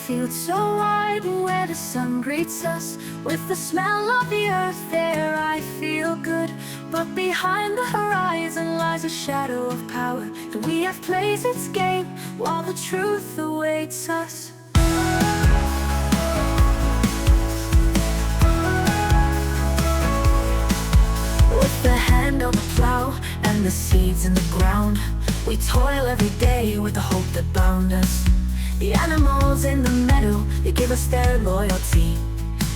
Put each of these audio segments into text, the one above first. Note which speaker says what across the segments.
Speaker 1: field so wide where the sun greets us, with the smell of the earth there I feel good. But behind the horizon lies a shadow of power, that we have played its game while the truth awaits us. With the hand on the plough and the seeds in the ground, we toil every day with the hope that bound us. The animals in the meadow, they give us their loyalty,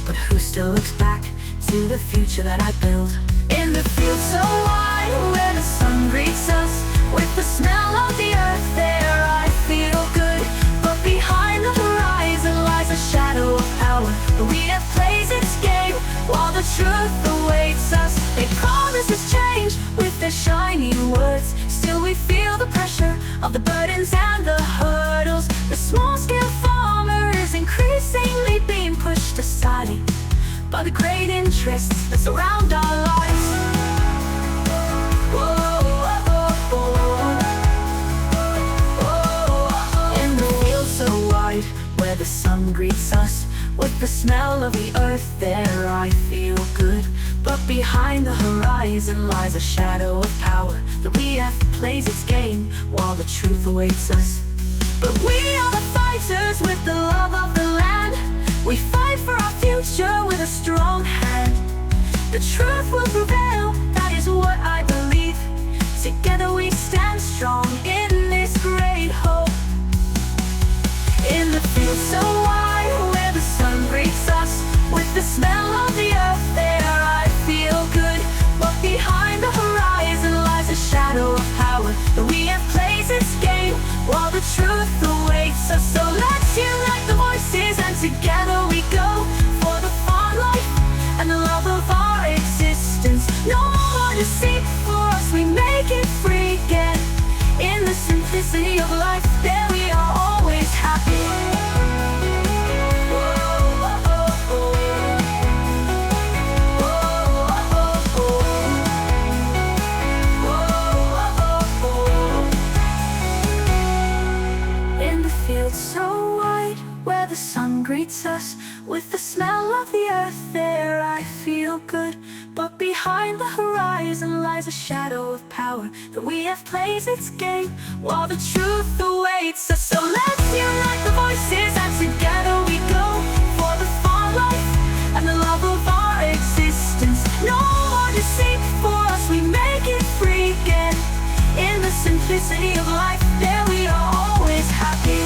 Speaker 1: but who still looks back to the future that I build? In the field so wide where the sun greets us, with the smell of the earth there I feel good. But behind the horizon lies a shadow of power, but we have played its game while the truth awaits us. They promise us change with their shining words, still we feel the pressure of the burdens and the hurdles. The small-scale farmer is increasingly being pushed aside by the great interests that surround our lives. In the field so wide where the sun greets us, with the smell of the earth there I feel good. But behind the horizon lies a shadow of power, that we have played its game while the truth awaits us. But we are the fighters with the love of the land, we fight for our future with a strong hand. The truth will prevail, that is what I believe. Together we stand strong in this great hope. In the field so wide where the sun greets us, with the smell of the earth there I feel good. But behind the horizon lies a shadow of power, that we have played its game while the truth awaits us. So let's unite the voices and together we go for the farm life and the love of our existence. No more deceit for us, we make it free again. In the simplicity of life, there we are always happy. In the field so wide where the sun greets us, with the smell of the earth there I feel good. But behind the horizon lies a shadow of power, that we have played its game while the truth awaits us. So let's unite the voices and together we go for the farm life and the love of our existence. No more deceit for us, we make it free again. In the simplicity of life, there we are always happy.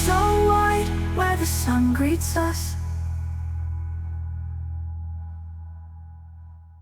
Speaker 1: So wide where the sun greets us,